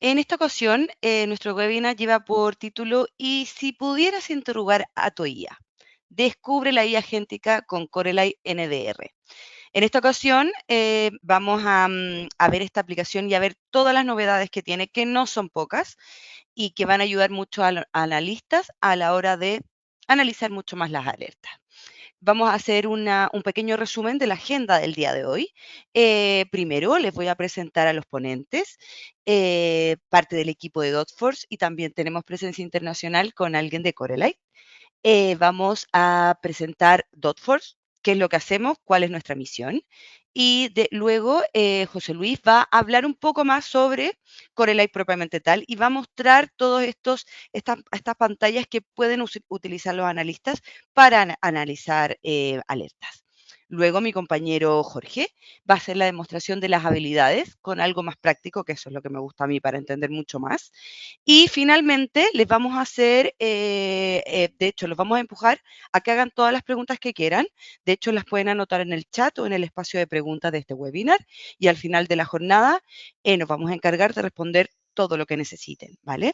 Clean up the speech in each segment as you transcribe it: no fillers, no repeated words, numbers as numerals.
En esta ocasión, nuestro webinar lleva por título "Y si pudieras interrogar a tu IA, descubre la IA agéntica con Corelight NDR". En esta ocasión vamos a ver esta aplicación y a ver todas las novedades que tiene, que no son pocas y que van a ayudar mucho a los analistas a la hora de analizar mucho más las alertas. Vamos a hacer un pequeño resumen de la agenda del día de hoy. Primero les voy a presentar a los ponentes, parte del equipo de DotForce, y también tenemos presencia internacional con alguien de Corelight. Vamos a presentar DotForce, qué es lo que hacemos, cuál es nuestra misión. Y luego José Luis va a hablar un poco más sobre Corelight propiamente tal y va a mostrar todas estas pantallas que pueden utilizar los analistas para analizar alertas. Luego mi compañero Jorge va a hacer la demostración de las habilidades con algo más práctico, que eso es lo que me gusta a mí para entender mucho más. Y finalmente les vamos a hacer, de hecho, los vamos a empujar a que hagan todas las preguntas que quieran. De hecho, las pueden anotar en el chat o en el espacio de preguntas de este webinar. Y al final de la jornada nos vamos a encargar de responder todo lo que necesiten, ¿vale?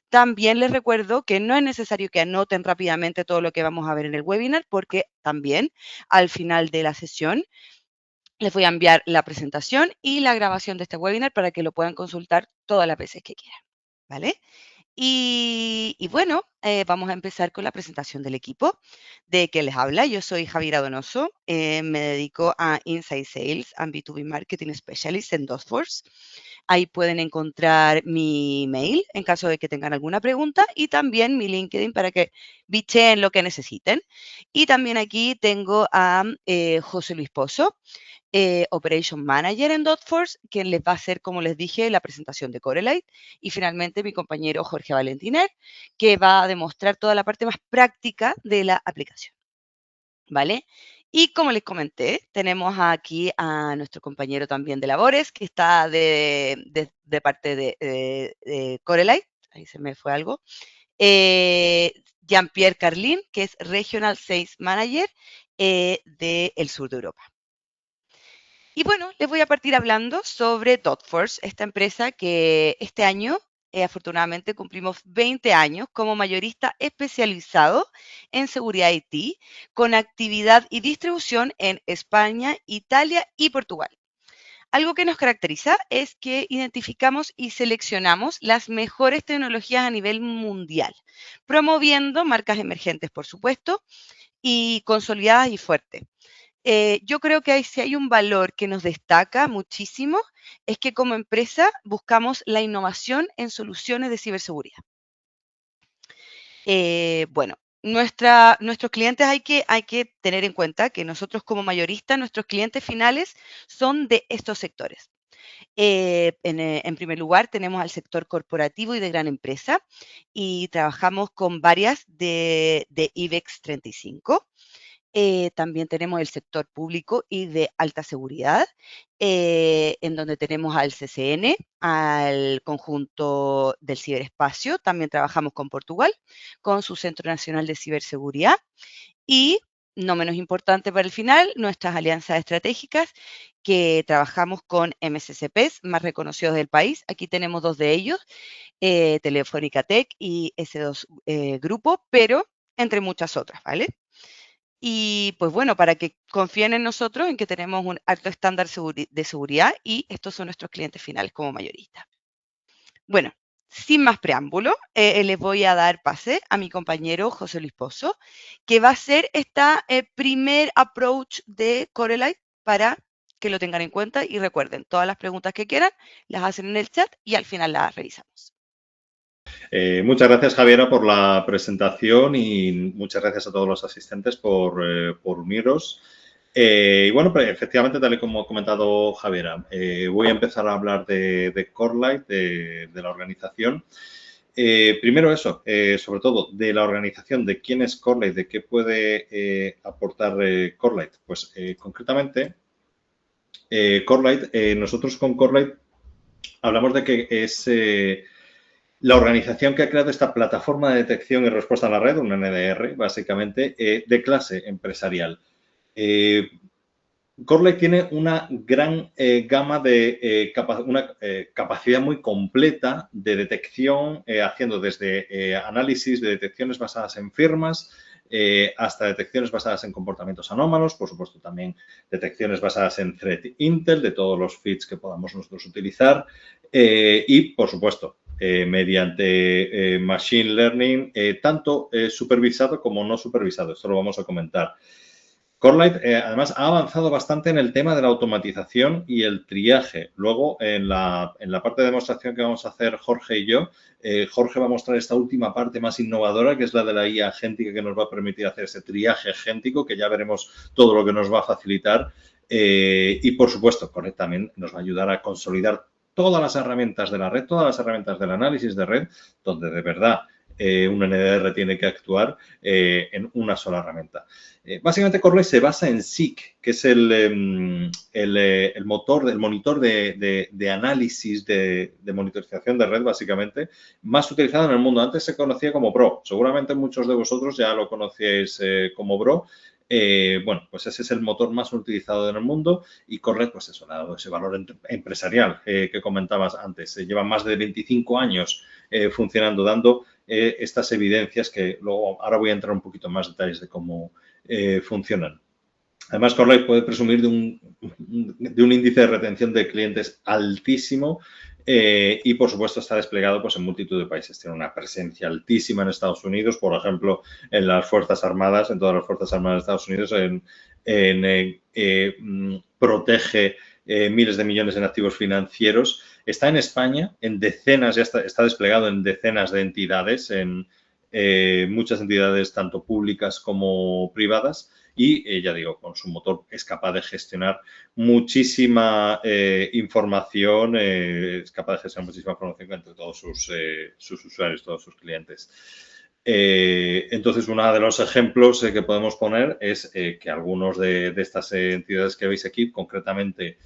También les recuerdo que no es necesario que anoten rápidamente todo lo que vamos a ver en el webinar, porque también al final de la sesión les voy a enviar la presentación y la grabación de este webinar para que lo puedan consultar todas las veces que quieran, ¿vale? Y bueno, vamos a empezar con la presentación del equipo de que les habla. Yo soy Javiera Donoso, me dedico a Inside Sales and B2B Marketing Specialist en DotForce. Ahí pueden encontrar mi mail en caso de que tengan alguna pregunta y también mi LinkedIn para que bicheen lo que necesiten. Y también aquí tengo a José Luis Pozo, Operation Manager en DotForce, quien les va a hacer, como les dije, la presentación de Corelight. Y finalmente mi compañero Jorge Valentiner, que va a demostrar toda la parte más práctica de la aplicación. ¿Vale? Y como les comenté, tenemos aquí a nuestro compañero también de labores, que está de parte de Corelight. Ahí se me fue algo. Jean-Pierre Carlin, que es Regional Sales Manager del sur de Europa. Y bueno, les voy a partir hablando sobre DotForce, esta empresa que este año, afortunadamente, cumplimos 20 años como mayorista especializado en seguridad IT, con actividad y distribución en España, Italia y Portugal. Algo que nos caracteriza es que identificamos y seleccionamos las mejores tecnologías a nivel mundial, promoviendo marcas emergentes, por supuesto, y consolidadas y fuertes. Yo creo que si hay un valor que nos destaca muchísimo, es que como empresa buscamos la innovación en soluciones de ciberseguridad. Bueno, nuestros clientes hay que tener en cuenta que nosotros como mayoristas, nuestros clientes finales son de estos sectores. En primer lugar, tenemos al sector corporativo y de gran empresa y trabajamos con varias de IBEX 35. También tenemos el sector público y de alta seguridad, en donde tenemos al CCN, al conjunto del ciberespacio. También trabajamos con Portugal, con su Centro Nacional de Ciberseguridad. Y, no menos importante para el final, nuestras alianzas estratégicas, que trabajamos con MSCPs más reconocidos del país. Aquí tenemos dos de ellos, Telefónica Tech y S2 Grupo, pero entre muchas otras, ¿vale? Y pues bueno, para que confíen en nosotros, en que tenemos un alto estándar de seguridad y estos son nuestros clientes finales como mayoristas. Bueno, sin más preámbulo, les voy a dar pase a mi compañero José Luis Pozo, que va a hacer esta primer approach de Corelight para que lo tengan en cuenta y recuerden, todas las preguntas que quieran las hacen en el chat y al final las revisamos. Muchas gracias, Javiera, por la presentación y muchas gracias a todos los asistentes por uniros. Y bueno, pues, efectivamente, tal y como ha comentado Javiera, voy a empezar a hablar de Corelight, de la organización. Primero eso, sobre todo de la organización, de quién es Corelight, de qué puede aportar Corelight. Pues concretamente, Corelight, nosotros con Corelight hablamos de que es la organización que ha creado esta plataforma de detección y respuesta a la red, un NDR, básicamente, de clase empresarial. Corelight tiene una gran gama de una capacidad muy completa de detección, haciendo desde análisis de detecciones basadas en firmas hasta detecciones basadas en comportamientos anómalos, por supuesto también detecciones basadas en threat intel de todos los feeds que podamos nosotros utilizar y, por supuesto, mediante machine learning, tanto supervisado como no supervisado. Esto lo vamos a comentar. Corelight, además, ha avanzado bastante en el tema de la automatización y el triaje. Luego, en la parte de demostración que vamos a hacer Jorge y yo, Jorge va a mostrar esta última parte más innovadora, que es la de la IA agéntica, que nos va a permitir hacer ese triaje agéntico, que ya veremos todo lo que nos va a facilitar. Y, por supuesto, Corelight también nos va a ayudar a consolidar todas las herramientas de la red, todas las herramientas del análisis de red, donde de verdad un NDR tiene que actuar en una sola herramienta. Básicamente Corelight se basa en SEEK, que es el motor, el monitor de análisis de monitorización de red, básicamente, más utilizado en el mundo. Antes se conocía como Bro. Seguramente muchos de vosotros ya lo conocíais como Bro. Bueno, pues ese es el motor más utilizado en el mundo y Corelight, pues eso, le ha dado ese valor empresarial que comentabas antes. Lleva más de 25 años funcionando, dando estas evidencias que luego, ahora voy a entrar un poquito en más detalles de cómo funcionan. Además, Corelight puede presumir de un índice de retención de clientes altísimo y, por supuesto, está desplegado pues, en multitud de países. Tiene una presencia altísima en Estados Unidos, por ejemplo, en las Fuerzas Armadas, en todas las Fuerzas Armadas de Estados Unidos, protege miles de millones en activos financieros. Está en España, en decenas, ya está desplegado en decenas de entidades, en muchas entidades tanto públicas como privadas y, ya digo, con su motor es capaz de gestionar muchísima información, es capaz de gestionar muchísima información entre todos sus usuarios, todos sus clientes. Entonces, uno de los ejemplos que podemos poner es que algunos de estas entidades que veis aquí, concretamente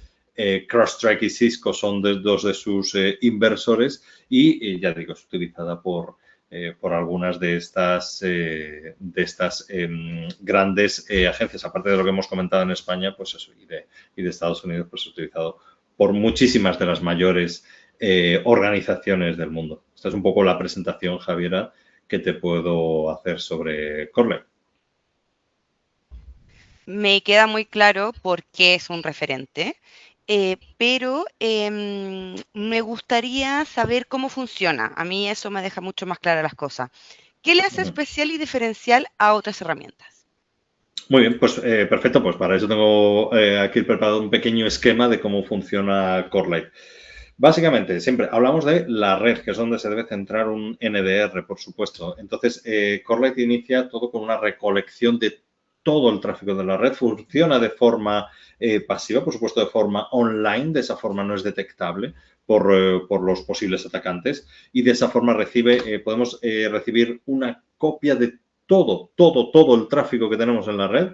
CrowdStrike y Cisco, son dos de sus inversores y, ya digo, es utilizada por algunas de estas grandes agencias, aparte de lo que hemos comentado en España, pues eso, y de Estados Unidos, pues es utilizado por muchísimas de las mayores organizaciones del mundo. Esta es un poco la presentación, Javiera, que te puedo hacer sobre Corelight. Me queda muy claro por qué es un referente, pero me gustaría saber cómo funciona. A mí eso me deja mucho más claras las cosas. ¿Qué le hace especial y diferencial a otras herramientas? Muy bien, pues perfecto. Pues para eso tengo aquí preparado un pequeño esquema de cómo funciona Corelight. Básicamente, siempre hablamos de la red, que es donde se debe centrar un NDR, por supuesto. Entonces, Corelight inicia todo con una recolección de todo el tráfico de la red. Funciona de forma pasiva, por supuesto, de forma online. De esa forma no es detectable por los posibles atacantes. Y de esa forma podemos recibir una copia de todo el tráfico que tenemos en la red,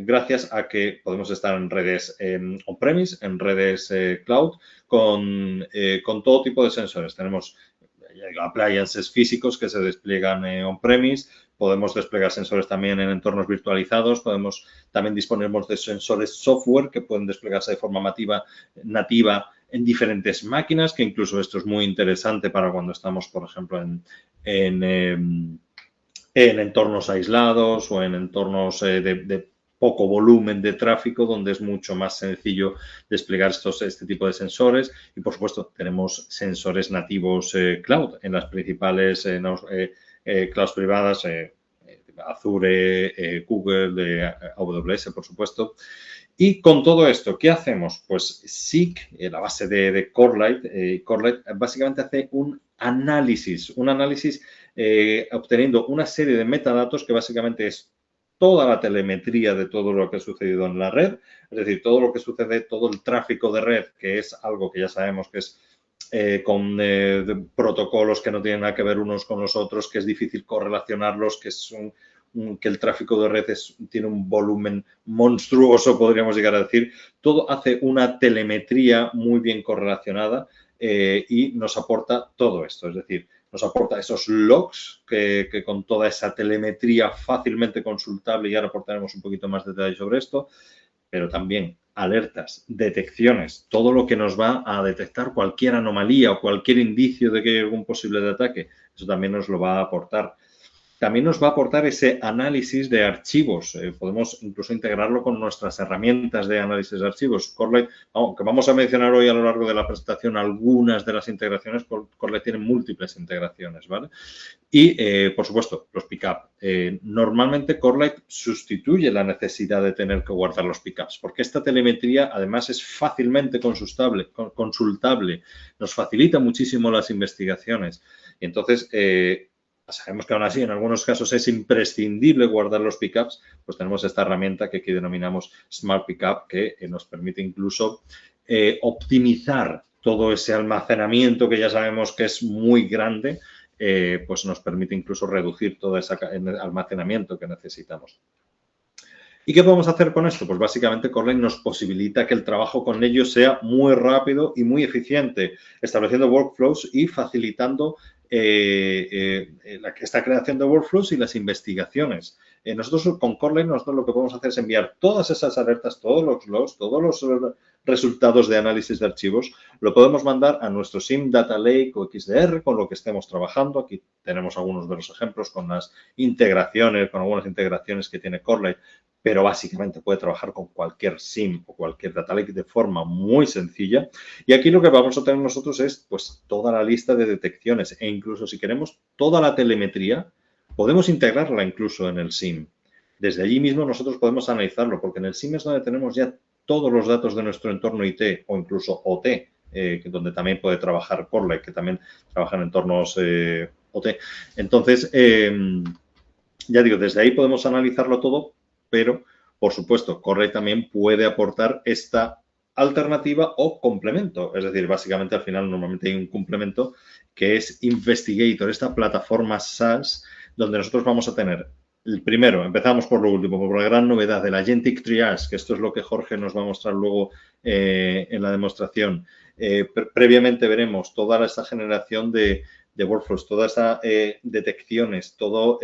gracias a que podemos estar en redes on-premise, en redes cloud, con todo tipo de sensores. Tenemos appliances físicos que se despliegan on-premise, podemos desplegar sensores también en entornos virtualizados, también disponemos de sensores software que pueden desplegarse de forma nativa en diferentes máquinas, que incluso esto es muy interesante para cuando estamos, por ejemplo, en entornos aislados o en entornos de poco volumen de tráfico, donde es mucho más sencillo desplegar este tipo de sensores. Y, por supuesto, tenemos sensores nativos cloud en las principales clouds privadas, Azure, Google, AWS, por supuesto. Y con todo esto, ¿qué hacemos? Pues SEEK, la base de Corelight, Corelight básicamente hace un análisis obteniendo una serie de metadatos que básicamente es toda la telemetría de todo lo que ha sucedido en la red, es decir, todo lo que sucede, todo el tráfico de red, que es algo que ya sabemos que es con protocolos que no tienen nada que ver unos con los otros, que es difícil correlacionarlos, que el tráfico de red tiene un volumen monstruoso, podríamos llegar a decir. Todo hace una telemetría muy bien correlacionada y nos aporta todo esto, es decir, nos aporta esos logs que con toda esa telemetría fácilmente consultable, y ahora aportaremos un poquito más de detalle sobre esto, pero también alertas, detecciones, todo lo que nos va a detectar cualquier anomalía o cualquier indicio de que hay algún posible ataque, eso también nos lo va a aportar. También nos va a aportar ese análisis de archivos. Podemos incluso integrarlo con nuestras herramientas de análisis de archivos. Corelight, aunque vamos a mencionar hoy a lo largo de la presentación algunas de las integraciones, Corelight tiene múltiples integraciones, ¿vale? Y, por supuesto, los pickup. Normalmente Corelight sustituye la necesidad de tener que guardar los pickups, porque esta telemetría además es fácilmente consultable, nos facilita muchísimo las investigaciones. Y entonces, sabemos que aún así en algunos casos es imprescindible guardar los pickups, pues tenemos esta herramienta que aquí denominamos Smart Pickup, que nos permite incluso optimizar todo ese almacenamiento que ya sabemos que es muy grande, pues nos permite incluso reducir todo ese almacenamiento que necesitamos. ¿Y qué podemos hacer con esto? Pues básicamente Corelight nos posibilita que el trabajo con ellos sea muy rápido y muy eficiente, estableciendo workflows y facilitando esta creación de workflows y las investigaciones. Nosotros con Corelight lo que podemos hacer es enviar todas esas alertas, todos los logs, todos los resultados de análisis de archivos, lo podemos mandar a nuestro SIEM Data Lake o XDR con lo que estemos trabajando. Aquí tenemos algunos de los ejemplos con las integraciones, con algunas integraciones que tiene Corelight, pero básicamente puede trabajar con cualquier SIEM o cualquier Data Lake de forma muy sencilla. Y aquí lo que vamos a tener nosotros es pues toda la lista de detecciones e incluso si queremos toda la telemetría, podemos integrarla incluso en el SIEM. Desde allí mismo nosotros podemos analizarlo, porque en el SIEM es donde tenemos ya todos los datos de nuestro entorno IT o incluso OT, donde también puede trabajar Corelight, que también trabaja en entornos OT. Entonces, ya digo, desde ahí podemos analizarlo todo, pero, por supuesto, Corelight también puede aportar esta alternativa o complemento. Es decir, básicamente al final normalmente hay un complemento que es Investigator, esta plataforma SaaS, donde nosotros vamos a tener el primero, empezamos por lo último, por la gran novedad del Agentic Triage, que esto es lo que Jorge nos va a mostrar luego en la demostración. Previamente veremos toda esta generación de workflows, todas esas detecciones, toda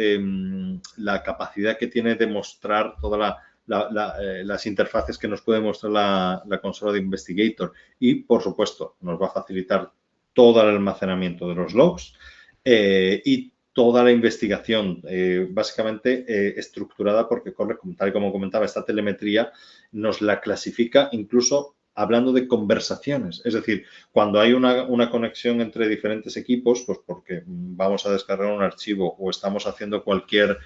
la capacidad que tiene de mostrar todas las interfaces que nos puede mostrar la consola de Investigator y, por supuesto, nos va a facilitar todo el almacenamiento de los logs y toda la investigación, básicamente estructurada porque Corelight, tal y como comentaba, esta telemetría nos la clasifica incluso hablando de conversaciones. Es decir, cuando hay una conexión entre diferentes equipos, pues porque vamos a descargar un archivo o estamos haciendo cualquier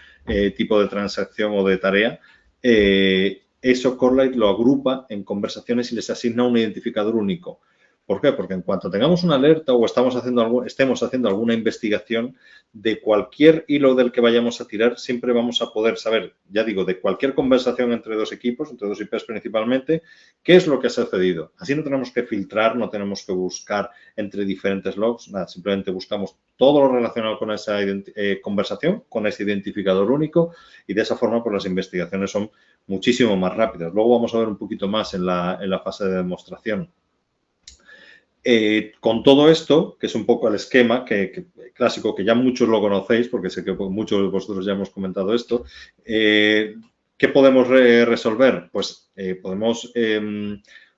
tipo de transacción o de tarea, eso Corelight lo agrupa en conversaciones y les asigna un identificador único. ¿Por qué? Porque en cuanto tengamos una alerta o estemos haciendo alguna investigación, de cualquier hilo del que vayamos a tirar, siempre vamos a poder saber, ya digo, de cualquier conversación entre dos equipos, entre dos IPs principalmente, qué es lo que ha sucedido. Así no tenemos que filtrar, no tenemos que buscar entre diferentes logs, nada, simplemente buscamos todo lo relacionado con esa conversación, con ese identificador único y de esa forma pues las investigaciones son muchísimo más rápidas. Luego vamos a ver un poquito más en la fase de demostración. Con todo esto, que es un poco el esquema clásico, que ya muchos lo conocéis, porque sé que muchos de vosotros ya hemos comentado esto, ¿qué podemos resolver? Pues podemos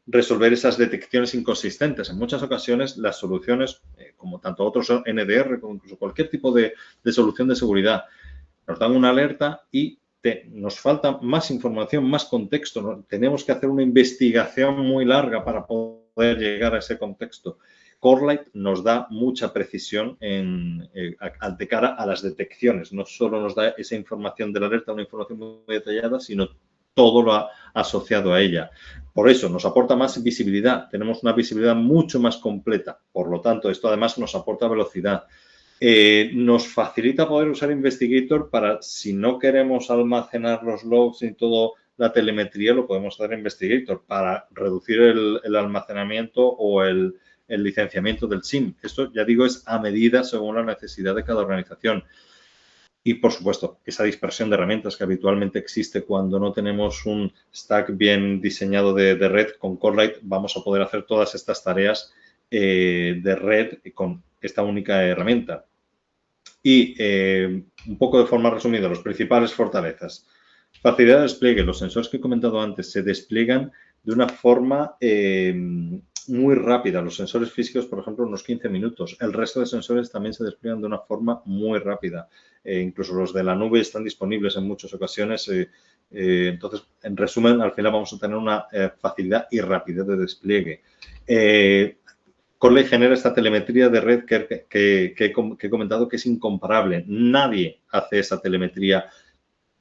resolver esas detecciones inconsistentes. En muchas ocasiones las soluciones, como tanto otros NDR, como incluso cualquier tipo de solución de seguridad, nos dan una alerta y nos falta más información, más contexto, ¿no? Tenemos que hacer una investigación muy larga para poder llegar a ese contexto. Corelight nos da mucha precisión de cara a las detecciones. No solo nos da esa información de la alerta, una información muy detallada, sino todo lo asociado a ella. Por eso nos aporta más visibilidad. Tenemos una visibilidad mucho más completa. Por lo tanto, esto además nos aporta velocidad. Nos facilita poder usar Investigator para, si no queremos almacenar los logs y toda la telemetría, lo podemos hacer en Investigator para reducir el almacenamiento o el licenciamiento del SIEM. Esto, ya digo, es a medida según la necesidad de cada organización. Y, por supuesto, esa dispersión de herramientas que habitualmente existe cuando no tenemos un stack bien diseñado de red, con Corelight vamos a poder hacer todas estas tareas de red con esta única herramienta. Y un poco de forma resumida, las principales fortalezas. Facilidad de despliegue. Los sensores que he comentado antes se despliegan de una forma muy rápida. Los sensores físicos, por ejemplo, unos 15 minutos. El resto de sensores también se despliegan de una forma muy rápida. Incluso los de la nube están disponibles en muchas ocasiones. Entonces, en resumen, al final vamos a tener una facilidad y rapidez de despliegue. Corley genera esta telemetría de red que he comentado que es incomparable. Nadie hace esa telemetría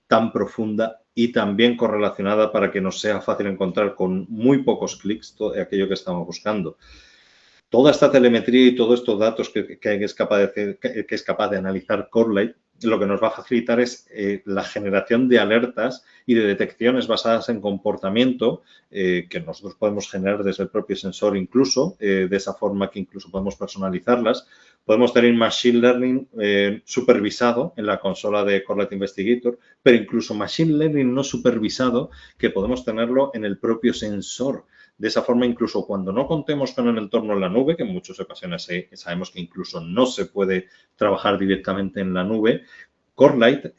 tan profunda y tan bien correlacionada para que nos sea fácil encontrar con muy pocos clics todo aquello que estamos buscando. Toda esta telemetría y todos estos datos que es capaz de analizar Corelight, lo que nos va a facilitar es la generación de alertas y de detecciones basadas en comportamiento que nosotros podemos generar desde el propio sensor incluso, de esa forma que incluso podemos personalizarlas. Podemos tener Machine Learning supervisado en la consola de Corelight Investigator, pero incluso Machine Learning no supervisado que podemos tenerlo en el propio sensor. De esa forma, incluso cuando no contemos con el entorno en la nube, que en muchas ocasiones sabemos que incluso no se puede trabajar directamente en la nube, Corelight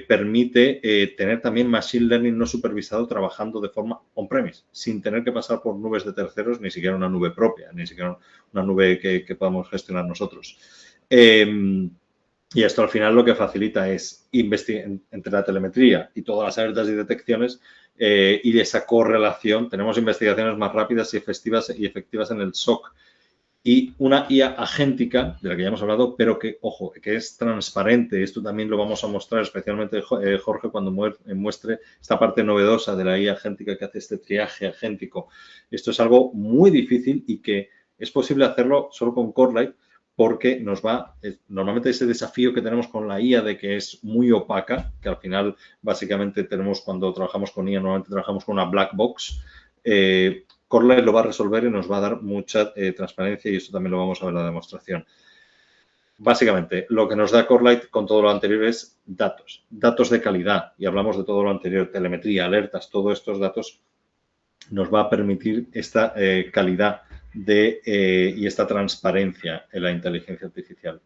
permite tener también Machine Learning no supervisado trabajando de forma on-premise, sin tener que pasar por nubes de terceros, ni siquiera una nube propia, ni siquiera una nube que podamos gestionar nosotros. Y esto al final lo que facilita es entre la telemetría y todas las alertas y detecciones y esa correlación. Tenemos investigaciones más rápidas y efectivas en el SOC. Y una IA agéntica, de la que ya hemos hablado, pero que, ojo, que es transparente. Esto también lo vamos a mostrar, especialmente Jorge, cuando muestre esta parte novedosa de la IA agéntica que hace este triaje agéntico. Esto es algo muy difícil y que es posible hacerlo solo con Corelight, porque normalmente ese desafío que tenemos con la IA de que es muy opaca, que al final básicamente tenemos cuando trabajamos con IA, normalmente trabajamos con una black box, Corelight lo va a resolver y nos va a dar mucha transparencia y esto también lo vamos a ver en la demostración. Básicamente, lo que nos da Corelight con todo lo anterior es datos de calidad y hablamos de todo lo anterior, telemetría, alertas, todos estos datos nos va a permitir esta calidad y esta transparencia en la inteligencia artificial.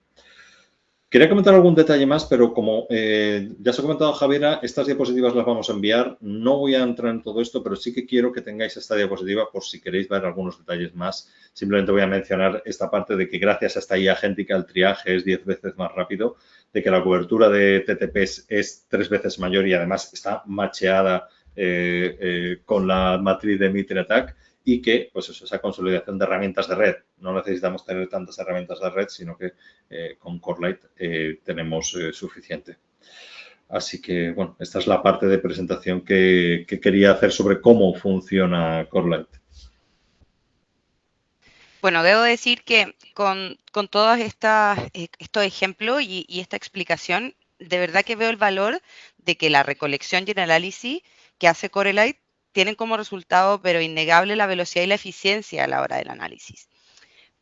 Quería comentar algún detalle más, pero como ya os he comentado, Javiera, estas diapositivas las vamos a enviar. No voy a entrar en todo esto, pero sí que quiero que tengáis esta diapositiva por si queréis ver algunos detalles más. Simplemente voy a mencionar esta parte de que gracias a esta IA agéntica el triaje es 10 veces más rápido, de que la cobertura de TTPs es 3 veces mayor y además está macheada con la matriz de Mitre Attack y que, pues eso, esa consolidación de herramientas de red. No necesitamos tener tantas herramientas de red, sino que con Corelight tenemos suficiente. Así que, bueno, esta es la parte de presentación que quería hacer sobre cómo funciona Corelight. Bueno, debo decir que con todos estos ejemplos y esta explicación, de verdad que veo el valor de que la recolección y el análisis que hace Corelight tienen como resultado, pero innegable, la velocidad y la eficiencia a la hora del análisis.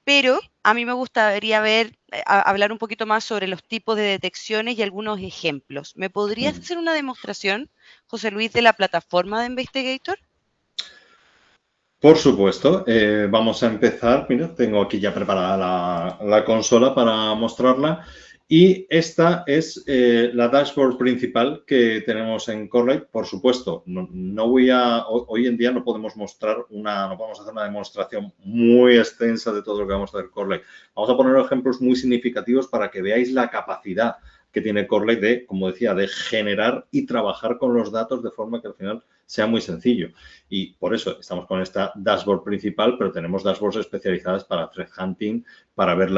Pero a mí me gustaría hablar un poquito más sobre los tipos de detecciones y algunos ejemplos. ¿Me podrías hacer una demostración, José Luis, de la plataforma de Investigator? Por supuesto, vamos a empezar. Mira, tengo aquí ya preparada la consola para mostrarla. Y esta es la dashboard principal que tenemos en Corelight. Por supuesto, hoy en día no podemos hacer una demostración muy extensa de todo lo que vamos a hacer en Corelight. Vamos a poner ejemplos muy significativos para que veáis la capacidad que tiene Corelight de, como decía, de generar y trabajar con los datos de forma que al final sea muy sencillo. Y por eso estamos con esta dashboard principal, pero tenemos dashboards especializadas para threat hunting, para ver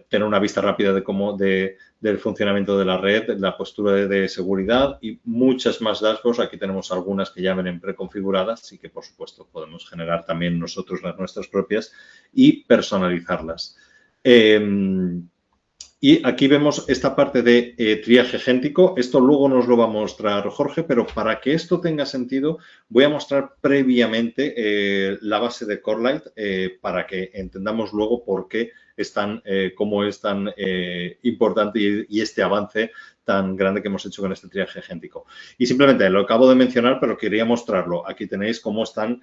tener una vista rápida del funcionamiento de la red, la postura de seguridad y muchas más dashboards. Aquí tenemos algunas que ya vienen preconfiguradas y que, por supuesto, podemos generar también nosotros las nuestras propias y personalizarlas. Y aquí vemos esta parte de triaje agéntico. Esto luego nos lo va a mostrar Jorge, pero para que esto tenga sentido, voy a mostrar previamente la base de Corelight para que entendamos luego por qué cómo es tan importante y este avance tan grande que hemos hecho con este triaje agéntico. Y simplemente lo acabo de mencionar, pero quería mostrarlo. Aquí tenéis cómo están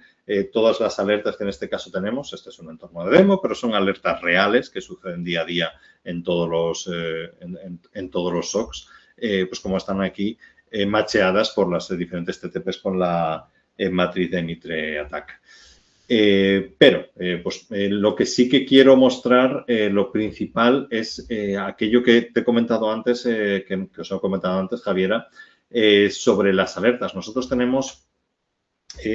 todas las alertas que en este caso tenemos. Este es un entorno de demo, pero son alertas reales que suceden día a día en todos los SOCs, pues como están aquí macheadas por las diferentes TTPs con la matriz de Mitre Attack. Lo que sí que quiero mostrar, lo principal es aquello que te he comentado antes, que os he comentado antes, Javiera, sobre las alertas. Nosotros tenemos,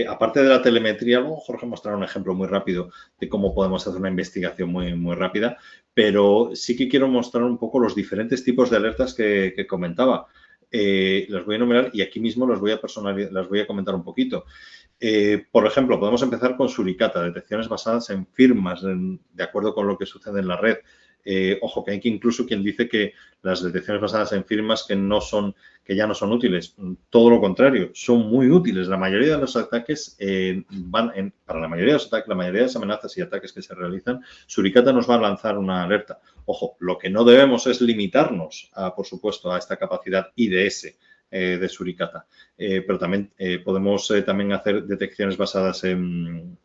aparte de la telemetría, luego Jorge mostrará un ejemplo muy rápido de cómo podemos hacer una investigación muy rápida, pero sí que quiero mostrar un poco los diferentes tipos de alertas que comentaba. Las voy a enumerar y aquí mismo las voy a comentar un poquito. Por ejemplo, podemos empezar con Suricata, detecciones basadas en firmas, de acuerdo con lo que sucede en la red. Ojo, que hay incluso quien dice que las detecciones basadas en firmas que ya no son útiles. Todo lo contrario, son muy útiles. La mayoría de los ataques para la mayoría de los ataques, la mayoría de las amenazas y ataques que se realizan, Suricata nos va a lanzar una alerta. Ojo, lo que no debemos es limitarnos, por supuesto, a esta capacidad IDS de Suricata. Pero también podemos también hacer detecciones basadas en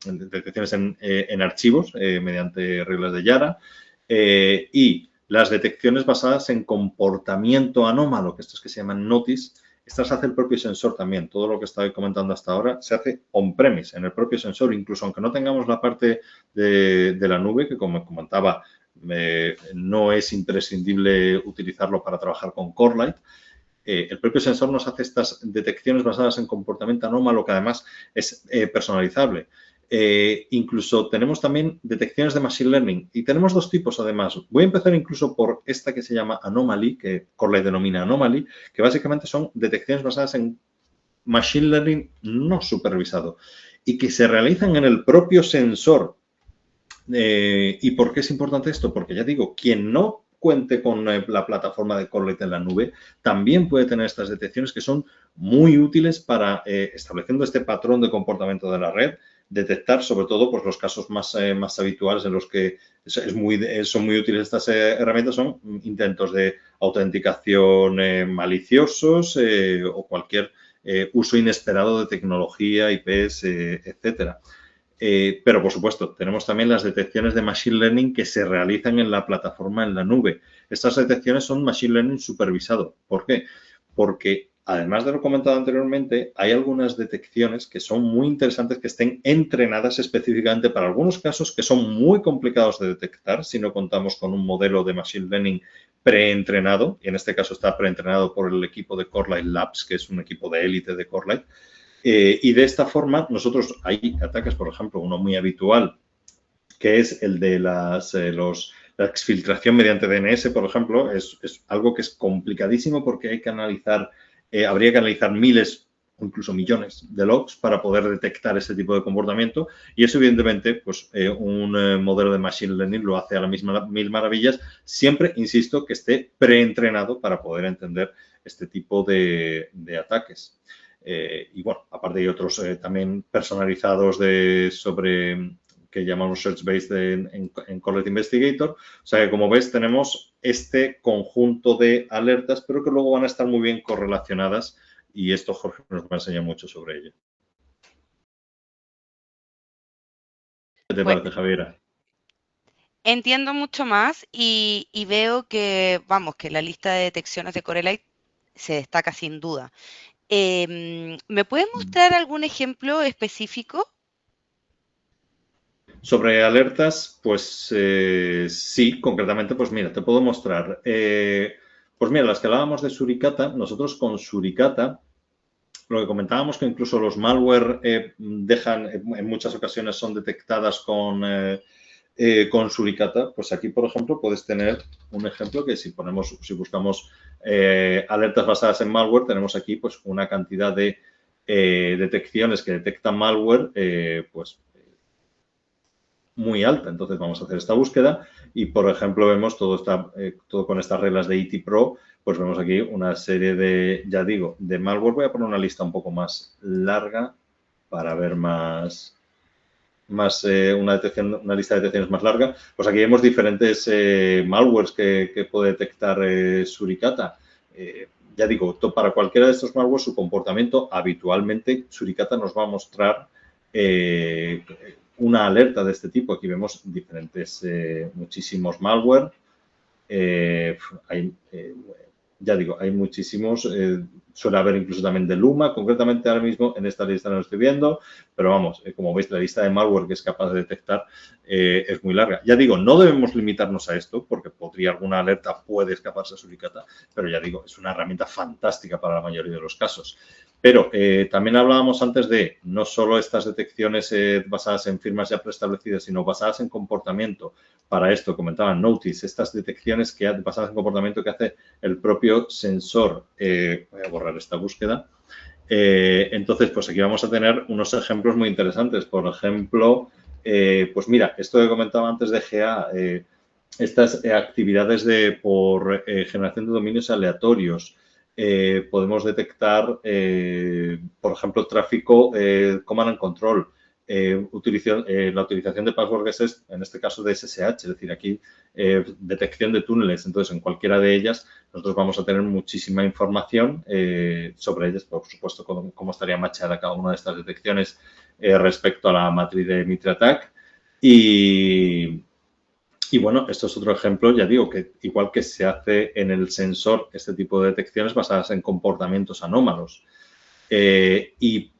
archivos mediante reglas de Yara y las detecciones basadas en comportamiento anómalo, que estos que se llaman notice, estas hace el propio sensor también. Todo lo que estaba comentando hasta ahora se hace on-premise, en el propio sensor, incluso aunque no tengamos la parte de la nube, que como comentaba, no es imprescindible utilizarlo para trabajar con Corelight. El propio sensor nos hace estas detecciones basadas en comportamiento anómalo, que además es personalizable. Incluso tenemos también detecciones de Machine Learning y tenemos dos tipos además. Voy a empezar incluso por esta que se llama Anomaly, que Corelight denomina Anomaly, que básicamente son detecciones basadas en Machine Learning no supervisado y que se realizan en el propio sensor. ¿Y por qué es importante esto? Porque ya digo, quien no cuente con la plataforma de Corelight en la nube, también puede tener estas detecciones que son muy útiles para, estableciendo este patrón de comportamiento de la red, detectar sobre todo pues, los casos más habituales en los que son muy útiles estas herramientas, son intentos de autenticación maliciosos o cualquier uso inesperado de tecnología, IPs, etcétera. Pero, por supuesto, tenemos también las detecciones de Machine Learning que se realizan en la plataforma en la nube. Estas detecciones son Machine Learning supervisado. ¿Por qué? Porque, además de lo comentado anteriormente, hay algunas detecciones que son muy interesantes que estén entrenadas específicamente para algunos casos que son muy complicados de detectar si no contamos con un modelo de Machine Learning preentrenado. Y en este caso está preentrenado por el equipo de Corelight Labs, que es un equipo de élite de Corelight. Y de esta forma, nosotros hay ataques, por ejemplo, uno muy habitual, que es el de la exfiltración mediante DNS, por ejemplo, es algo que es complicadísimo porque hay que analizar, habría que analizar miles o incluso millones de logs para poder detectar ese tipo de comportamiento y eso evidentemente pues un modelo de Machine Learning lo hace a las mil maravillas, siempre, insisto, que esté preentrenado para poder entender este tipo de ataques. Y bueno, aparte hay otros también personalizados que llamamos search-based en Corelight Investigator. O sea que como ves tenemos este conjunto de alertas, pero que luego van a estar muy bien correlacionadas y esto Jorge nos va a enseñar mucho sobre ello. ¿Qué te parece, Javiera? Entiendo mucho más y veo que, vamos, que la lista de detecciones de Corelight se destaca sin duda. ¿Me puedes mostrar algún ejemplo específico? Sobre alertas, pues sí, concretamente, pues mira, te puedo mostrar. Pues mira, las que hablábamos de Suricata, nosotros con Suricata, lo que comentábamos que incluso los malware en muchas ocasiones son detectadas con Suricata, pues aquí, por ejemplo, puedes tener un ejemplo que si buscamos alertas basadas en malware, tenemos aquí pues una cantidad de detecciones que detectan malware, pues muy alta. Entonces vamos a hacer esta búsqueda y, por ejemplo, vemos todo con estas reglas de IT Pro, pues vemos aquí una serie de, ya digo, de malware. Voy a poner una lista un poco más larga para ver una lista de detecciones más larga. Pues aquí vemos diferentes malwares que puede detectar Suricata. Ya digo, para cualquiera de estos malwares, su comportamiento habitualmente, Suricata nos va a mostrar una alerta de este tipo. Aquí vemos muchísimos malware. Hay ya digo, hay muchísimos, suele haber incluso también de Luma, concretamente ahora mismo en esta lista no lo estoy viendo, pero vamos, como veis, la lista de malware que es capaz de detectar es muy larga. Ya digo, no debemos limitarnos a esto, porque podría alguna alerta puede escaparse a Suricata, pero ya digo, es una herramienta fantástica para la mayoría de los casos. Pero también hablábamos antes de no solo estas detecciones basadas en firmas ya preestablecidas, sino basadas en comportamiento. Para esto, comentaban Notice, estas detecciones basadas en comportamiento que hace el propio sensor. Voy a borrar esta búsqueda. Entonces, pues aquí vamos a tener unos ejemplos muy interesantes. Por ejemplo, pues mira, esto que comentaba antes de GA, estas actividades por generación de dominios aleatorios. Podemos detectar, por ejemplo, tráfico command and control, la utilización de password guesses, en este caso de SSH, es decir, aquí detección de túneles. Entonces, en cualquiera de ellas, nosotros vamos a tener muchísima información sobre ellas, por supuesto, cómo estaría machada cada una de estas detecciones respecto a la matriz de Mitre Attack. Y bueno, esto es otro ejemplo, ya digo, que igual que se hace en el sensor este tipo de detecciones basadas en comportamientos anómalos. Y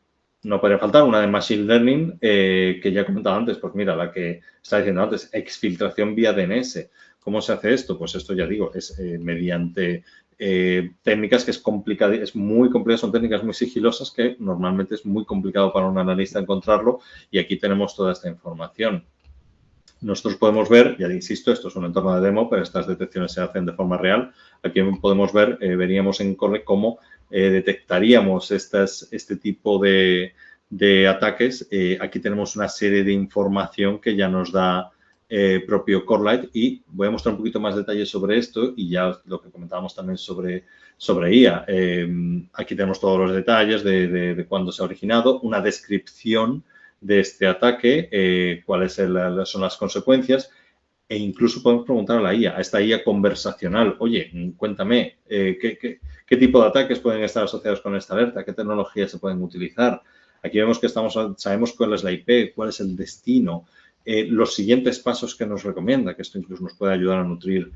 no podría faltar una de Machine Learning que ya he comentado antes, pues mira, la que estaba diciendo antes, exfiltración vía DNS. ¿Cómo se hace esto? Pues esto ya digo, es mediante técnicas que es muy complicado, son técnicas muy sigilosas que normalmente es muy complicado para un analista encontrarlo y aquí tenemos toda esta información. Nosotros podemos ver, ya insisto, esto es un entorno de demo, pero estas detecciones se hacen de forma real. Aquí podemos ver, veríamos en Corre cómo detectaríamos este tipo de ataques. Aquí tenemos una serie de información que ya nos da propio Corelight y voy a mostrar un poquito más detalles sobre esto y ya lo que comentábamos también sobre IA. Aquí tenemos todos los detalles de cuándo se ha originado, una descripción de este ataque, cuáles son las consecuencias e incluso podemos preguntar a la IA, a esta IA conversacional, oye, cuéntame, ¿qué tipo de ataques pueden estar asociados con esta alerta? ¿Qué tecnologías se pueden utilizar? Aquí vemos que sabemos cuál es la IP, cuál es el destino, los siguientes pasos que nos recomienda, que esto incluso nos puede ayudar a nutrir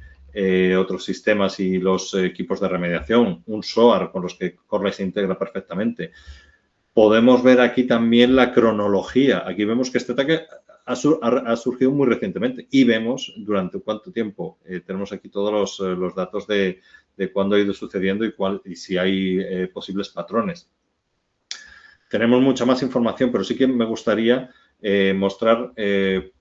otros sistemas y los equipos de remediación, un SOAR con los que Corelight se integra perfectamente. Podemos ver aquí también la cronología. Aquí vemos que este ataque ha surgido muy recientemente y vemos durante cuánto tiempo. Tenemos aquí todos los datos de cuándo ha ido sucediendo y si hay posibles patrones. Tenemos mucha más información, pero sí que me gustaría mostrar,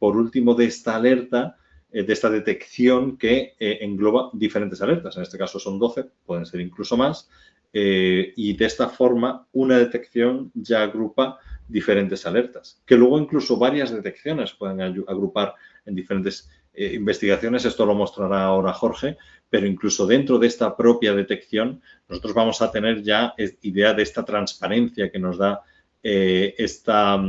por último, de esta alerta, de esta detección que engloba diferentes alertas. En este caso son 12, pueden ser incluso más. Y de esta forma, una detección ya agrupa diferentes alertas, que luego incluso varias detecciones pueden agrupar en diferentes investigaciones. Esto lo mostrará ahora Jorge, pero incluso dentro de esta propia detección, nosotros vamos a tener ya idea de esta transparencia que nos da la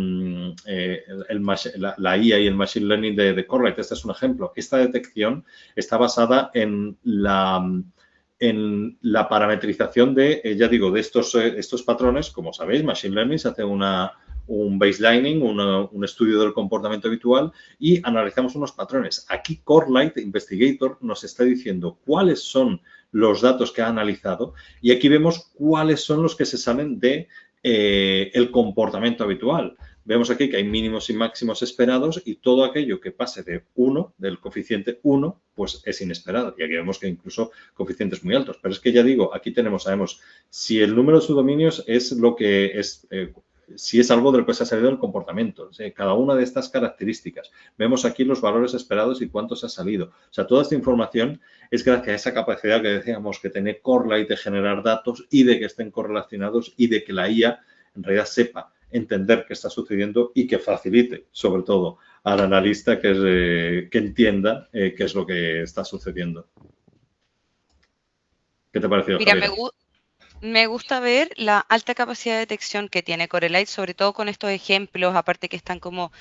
IA y el Machine Learning de Corelight. Este es un ejemplo. Esta detección está basada en la parametrización ya digo, de estos patrones. Como sabéis, Machine Learning se hace un baselining, un estudio del comportamiento habitual y analizamos unos patrones. Aquí Corelight Investigator nos está diciendo cuáles son los datos que ha analizado y aquí vemos cuáles son los que se salen de el comportamiento habitual. Vemos aquí que hay mínimos y máximos esperados y todo aquello que pase de 1, del coeficiente 1, pues es inesperado. Y aquí vemos que incluso coeficientes muy altos. Pero es que ya digo, aquí sabemos si el número de subdominios es lo que es, si es algo de lo que se ha salido del comportamiento. O sea, cada una de estas características. Vemos aquí los valores esperados y cuántos ha salido. O sea, toda esta información es gracias a esa capacidad que decíamos que tiene Corelight de generar datos y de que estén correlacionados y de que la IA en realidad sepa entender qué está sucediendo y que facilite, sobre todo, al analista que entienda qué es lo que está sucediendo. ¿Qué te ha parecido, Mira, Javier? me gusta ver la alta capacidad de detección que tiene Corelight, sobre todo con estos ejemplos, aparte que están como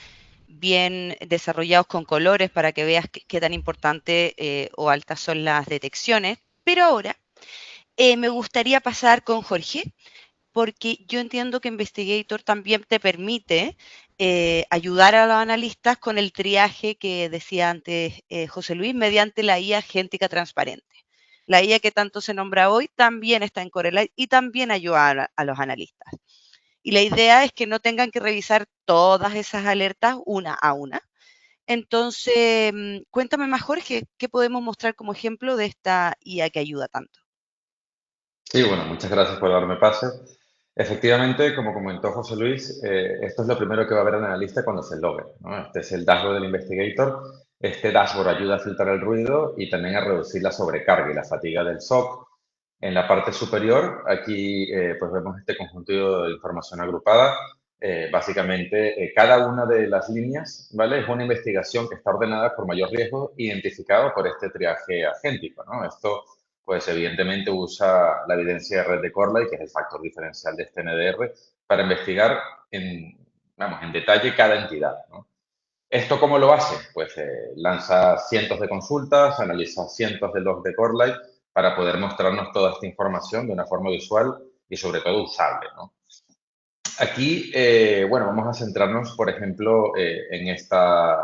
bien desarrollados con colores para que veas qué tan importante o altas son las detecciones. Pero ahora me gustaría pasar con Jorge, porque yo entiendo que Investigator también te permite ayudar a los analistas con el triaje que decía antes José Luis mediante la IA agéntica transparente. La IA que tanto se nombra hoy también está en Corelight y también ayuda a los analistas. Y la idea es que no tengan que revisar todas esas alertas una a una. Entonces, cuéntame más, Jorge, ¿qué podemos mostrar como ejemplo de esta IA que ayuda tanto? Sí, bueno, muchas gracias por darme pase. Efectivamente, como comentó José Luis, esto es lo primero que va a ver el analista cuando se logue, ¿no? Este es el dashboard del investigator. Este dashboard ayuda a filtrar el ruido y también a reducir la sobrecarga y la fatiga del SOC. En la parte superior, aquí pues vemos este conjunto de información agrupada. Básicamente, cada una de las líneas, ¿vale? Es una investigación que está ordenada por mayor riesgo, identificado por este triaje agéntico, ¿no? Esto pues evidentemente usa la evidencia de red de Corley, que es el factor diferencial de este NDR, para investigar en detalle cada entidad, ¿no? ¿Esto cómo lo hace? Pues lanza cientos de consultas, analiza cientos de logs de Corley para poder mostrarnos toda esta información de una forma visual y sobre todo usable, ¿no? Aquí, bueno, vamos a centrarnos, por ejemplo, en esta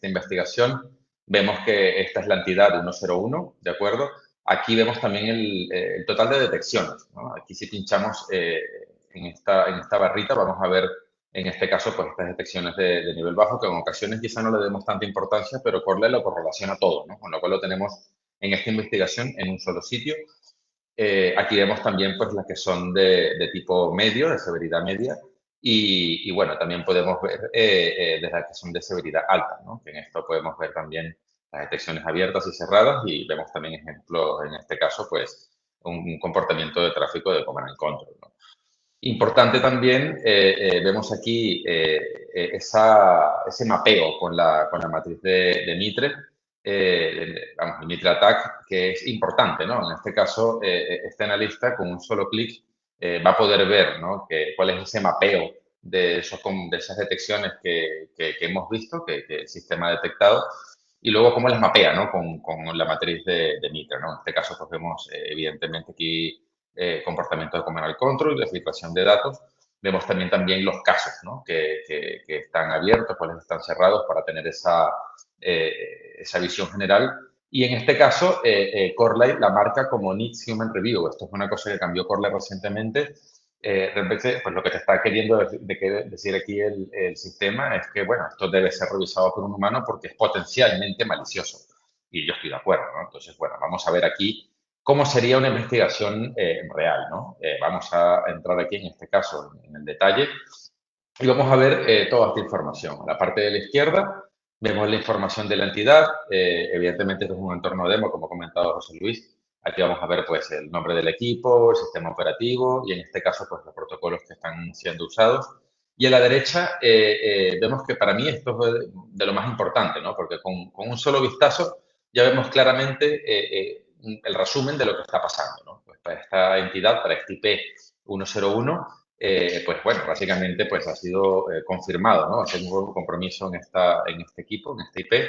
investigación. Vemos que esta es la entidad 101, ¿de acuerdo? Aquí vemos también el total de detecciones, ¿no? Aquí si pinchamos en esta barrita vamos a ver, en este caso, pues estas detecciones de nivel bajo, que en ocasiones quizá no le demos tanta importancia, pero Corley lo correlaciona todo, ¿no? Con lo cual lo tenemos en esta investigación en un solo sitio. Aquí vemos también pues las que son de tipo medio, de severidad media, y bueno, también podemos ver desde las que son de severidad alta, ¿no? Que en esto podemos ver también las detecciones abiertas y cerradas y vemos también ejemplos, en este caso, pues un comportamiento de tráfico de command and control, ¿no? Importante también, vemos aquí ese mapeo con la matriz de Mitre, vamos, el Mitre Attack, que es importante, ¿no? En este caso, este analista con un solo clic va a poder ver, ¿no? Cuál es ese mapeo de esas detecciones que hemos visto, que el sistema ha detectado, y luego cómo las mapea, ¿no? Con la matriz de Mitre, ¿no? En este caso, pues vemos evidentemente aquí comportamiento de command and control, de filtración de datos. Vemos también los casos, ¿no? que están abiertos, cuáles están cerrados para tener esa visión general. Y en este caso, Corley la marca como Needs Human Review. Esto es una cosa que cambió Corley recientemente. Realmente, pues lo que te está queriendo decir aquí el sistema es que, bueno, esto debe ser revisado por un humano porque es potencialmente malicioso. Y yo estoy de acuerdo, ¿no? Entonces, bueno, vamos a ver aquí cómo sería una investigación real, ¿no? Vamos a entrar aquí, en este caso, en el detalle y vamos a ver toda esta información. En la parte de la izquierda vemos la información de la entidad. Evidentemente, esto es un entorno demo, como ha comentado José Luis. Aquí vamos a ver pues, el nombre del equipo, el sistema operativo y, en este caso, pues, los protocolos que están siendo usados. Y a la derecha vemos que para mí esto es de lo más importante, ¿no? Porque con un solo vistazo ya vemos claramente el resumen de lo que está pasando, ¿no? Pues para esta entidad, para este IP 101, pues bueno, básicamente pues ha sido confirmado, ¿no? Hacer un nuevo compromiso en este equipo, en este IP,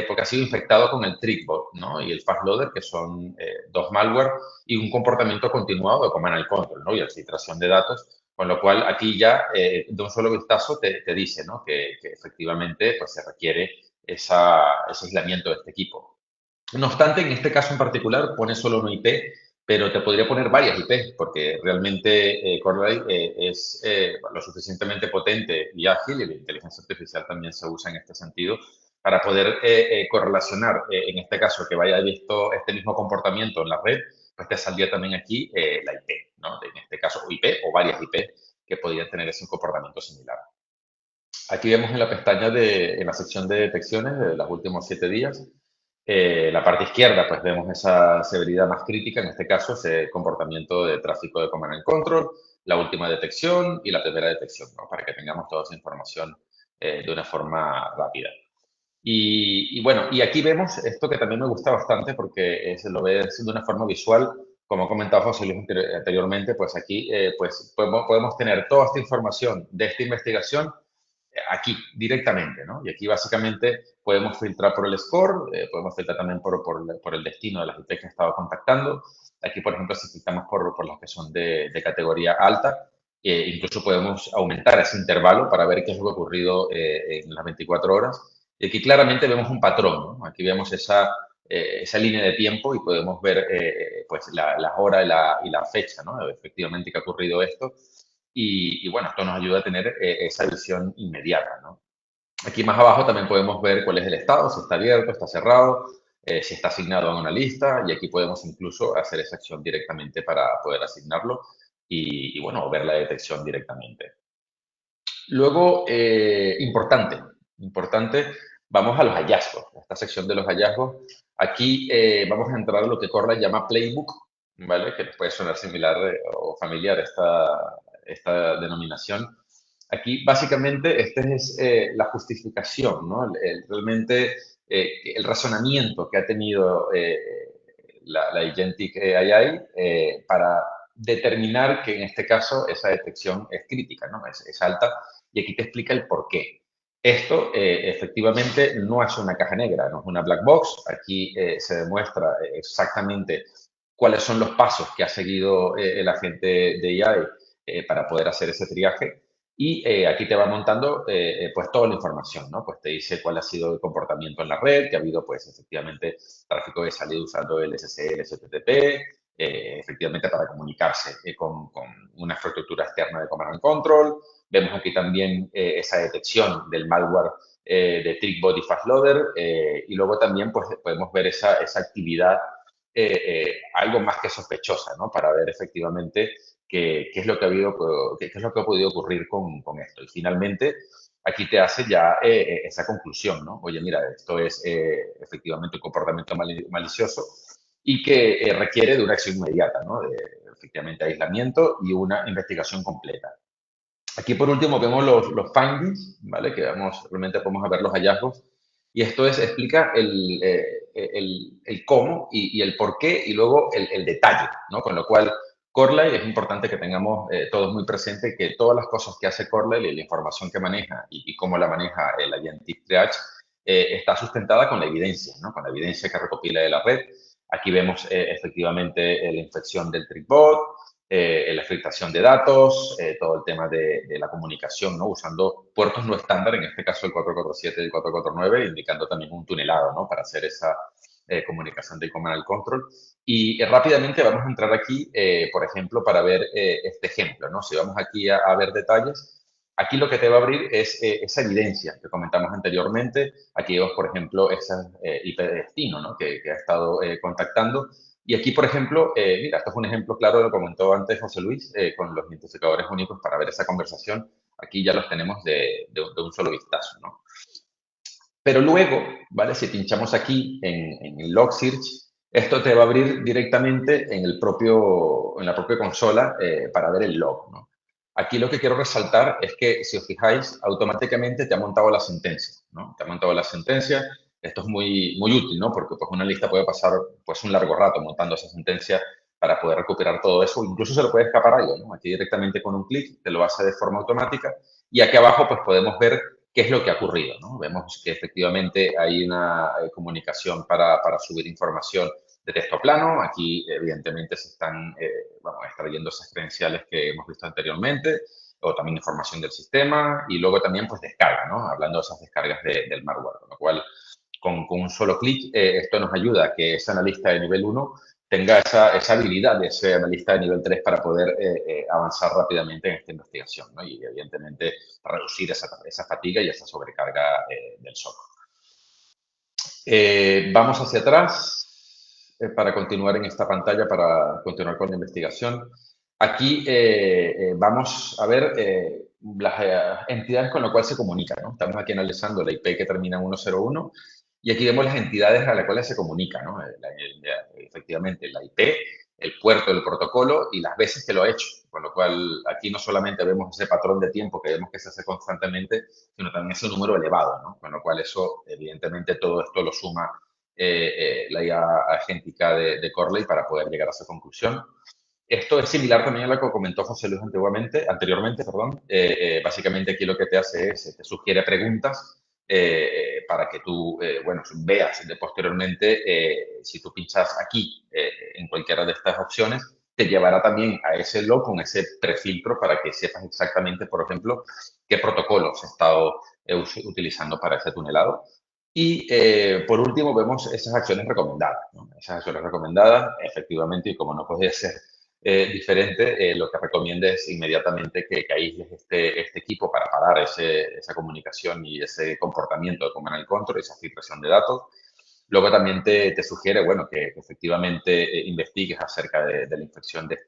porque ha sido infectado con el Trickbot, ¿no? Y el Fastloader, que son dos malware y un comportamiento continuado de command and control, ¿no? Y la filtración de datos, con lo cual aquí ya de un solo vistazo te dice, ¿no? Que efectivamente pues se requiere ese aislamiento de este equipo. No obstante, en este caso en particular pone solo una IP, pero te podría poner varias IP, porque realmente Corelay es lo suficientemente potente y ágil, y la inteligencia artificial también se usa en este sentido, para poder correlacionar, en este caso, que vaya visto este mismo comportamiento en la red, pues te saldría también aquí la IP, ¿no? En este caso, IP o varias IP que podrían tener ese comportamiento similar. Aquí vemos en la pestaña en la sección de detecciones de los últimos 7 días, la parte izquierda, pues vemos esa severidad más crítica, en este caso, ese comportamiento de tráfico de command and control, la última detección y la primera detección, ¿no? Para que tengamos toda esa información de una forma rápida. Y bueno, y aquí vemos esto que también me gusta bastante porque se lo ves de una forma visual, como ha comentado José Luis anteriormente, pues aquí pues podemos tener toda esta información de esta investigación aquí directamente, ¿no? Y aquí básicamente podemos filtrar por el score, podemos filtrar también por el destino de las IP que he estado contactando. Aquí, por ejemplo, si filtramos por las que son de categoría alta, incluso podemos aumentar ese intervalo para ver qué es lo que ha ocurrido en las 24 horas. Y aquí claramente vemos un patrón, ¿no? Aquí vemos esa esa línea de tiempo y podemos ver pues la hora y la fecha, ¿no? Efectivamente que ha ocurrido esto. Y bueno, esto nos ayuda a tener esa visión inmediata, ¿no? Aquí más abajo también podemos ver cuál es el estado, si está abierto, está cerrado, si está asignado a una lista y aquí podemos incluso hacer esa acción directamente para poder asignarlo bueno, ver la detección directamente. Luego, importante, vamos a los hallazgos, a esta sección de los hallazgos. Aquí vamos a entrar a lo que Corla llama Playbook, ¿vale? Que les puede sonar similar o familiar esta denominación. Aquí, básicamente, esta es la justificación, ¿no? Realmente, el razonamiento que ha tenido la Agentic AI para determinar que en este caso esa detección es crítica, ¿no? Es alta y aquí te explica el por qué. Esto efectivamente no es una caja negra, no es una black box. Aquí se demuestra exactamente cuáles son los pasos que ha seguido el agente de AI para poder hacer ese triaje. Y aquí te va montando pues toda la información, ¿no? Pues te dice cuál ha sido el comportamiento en la red, que ha habido pues efectivamente tráfico de salida usando el SSL, STTP, efectivamente para comunicarse con una infraestructura externa de command and control. Vemos aquí también esa detección del malware de Trick Body Fast Loader y luego también pues, podemos ver esa actividad algo más que sospechosa, ¿no? Para ver efectivamente qué es lo que qué es lo que ha podido ocurrir con esto. Y finalmente, aquí te hace ya esa conclusión, ¿no? Oye, mira, esto es efectivamente un comportamiento malicioso y que requiere de una acción inmediata, ¿no? De efectivamente aislamiento y una investigación completa. Aquí por último vemos los findings, ¿vale? Que realmente podemos ver los hallazgos. Y esto explica el cómo y el por qué y luego el detalle, ¿no? Con lo cual, Corley es importante que tengamos todos muy presente que todas las cosas que hace Corley y la información que maneja y cómo la maneja el Agentic Triage está sustentada con la evidencia, ¿no? Con la evidencia que recopila de la red. Aquí vemos efectivamente la infección del TrickBot, la filtración de datos, todo el tema de la comunicación, ¿no? Usando puertos no estándar, en este caso el 447 y el 449, indicando también un tunelado, ¿no? Para hacer esa comunicación de command and control. Y rápidamente vamos a entrar aquí, por ejemplo, para ver este ejemplo, ¿no? Si vamos aquí a ver detalles, aquí lo que te va a abrir es esa evidencia que comentamos anteriormente. Aquí vemos, por ejemplo, esa IP de destino, ¿no? Que ha estado contactando. Y aquí, por ejemplo, mira, esto es un ejemplo claro de lo que comentó antes José Luis con los identificadores únicos para ver esa conversación. Aquí ya los tenemos de un solo vistazo, ¿no? Pero luego, ¿vale? Si pinchamos aquí en el log search, esto te va a abrir directamente en la propia consola para ver el log, ¿no? Aquí lo que quiero resaltar es que, si os fijáis, automáticamente te ha montado la sentencia, ¿no? Te ha montado la sentencia. Esto es muy útil, ¿no? Porque pues, una lista puede pasar pues, un largo rato montando esa sentencia para poder recuperar todo eso. Incluso se lo puede escapar a ello, ¿no? Aquí directamente con un clic te lo hace de forma automática. Y aquí abajo pues podemos ver qué es lo que ha ocurrido, ¿no? Vemos que efectivamente hay una comunicación para subir información de texto plano. Aquí, evidentemente, se están extrayendo esas credenciales que hemos visto anteriormente, o también información del sistema, y luego también, pues, descarga, ¿no? Hablando de esas descargas del malware, con lo cual, con un solo clic, esto nos ayuda a que ese analista de nivel 1 tenga esa habilidad de ese analista de nivel 3 para poder avanzar rápidamente en esta investigación, ¿no? Y, evidentemente, reducir esa fatiga y esa sobrecarga del SOC. Vamos hacia atrás para continuar en esta pantalla, para continuar con la investigación. Aquí vamos a ver las entidades con las cuales se comunica, ¿no? Estamos aquí analizando la IP que termina en 101 y aquí vemos las entidades a las cuales se comunica, ¿no? Efectivamente, la IP, el puerto del protocolo y las veces que lo ha hecho. Con lo cual, aquí no solamente vemos ese patrón de tiempo que vemos que se hace constantemente, sino también ese número elevado, ¿no? Con lo cual, eso, evidentemente, todo esto lo suma la IA agéntica de Corley para poder llegar a esa conclusión. Esto es similar también a lo que comentó José Luis anteriormente, perdón. Básicamente aquí lo que te hace es, te sugiere preguntas para que tú, bueno, veas posteriormente, si tú pinchas aquí en cualquiera de estas opciones, te llevará también a ese log con ese prefiltro para que sepas exactamente, por ejemplo, qué protocolos has estado utilizando para ese tunelado. Y por último vemos esas acciones recomendadas, ¿no? Esas acciones recomendadas, efectivamente, y como no puede ser diferente, lo que recomienda es inmediatamente que aísles este equipo para parar esa comunicación y ese comportamiento de command and control, esa filtración de datos. Luego también te sugiere, bueno, que efectivamente investigues acerca de la infección de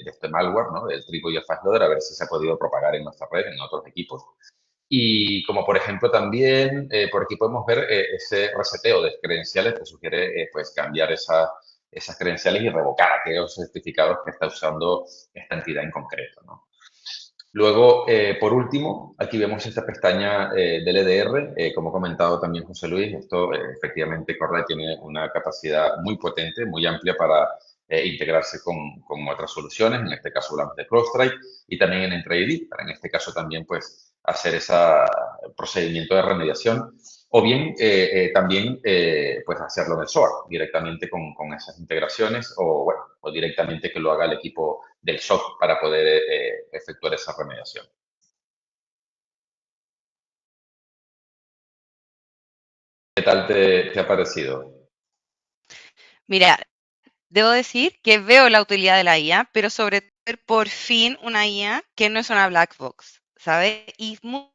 este malware, ¿no? Del Triple y el Fast Loader, a ver si se ha podido propagar en nuestra red, en otros equipos. Y como por ejemplo también por aquí podemos ver ese reseteo de credenciales que sugiere pues cambiar esas credenciales y revocar aquellos certificados que está usando esta entidad en concreto, ¿no? Luego, por último, aquí vemos esta pestaña del EDR. Como ha comentado también José Luis, esto efectivamente Corda tiene una capacidad muy potente, muy amplia para integrarse con otras soluciones. En este caso hablamos de CrowdStrike y también en EntreID, para en este caso también pues hacer ese procedimiento de remediación. O bien también pues hacerlo en el SOAR directamente con esas integraciones o, bueno, o directamente que lo haga el equipo del SOC para poder efectuar esa remediación. ¿Qué tal te ha parecido? Mira, debo decir que veo la utilidad de la IA, pero sobre todo por fin una IA que no es una black box, ¿sabes? Y mucho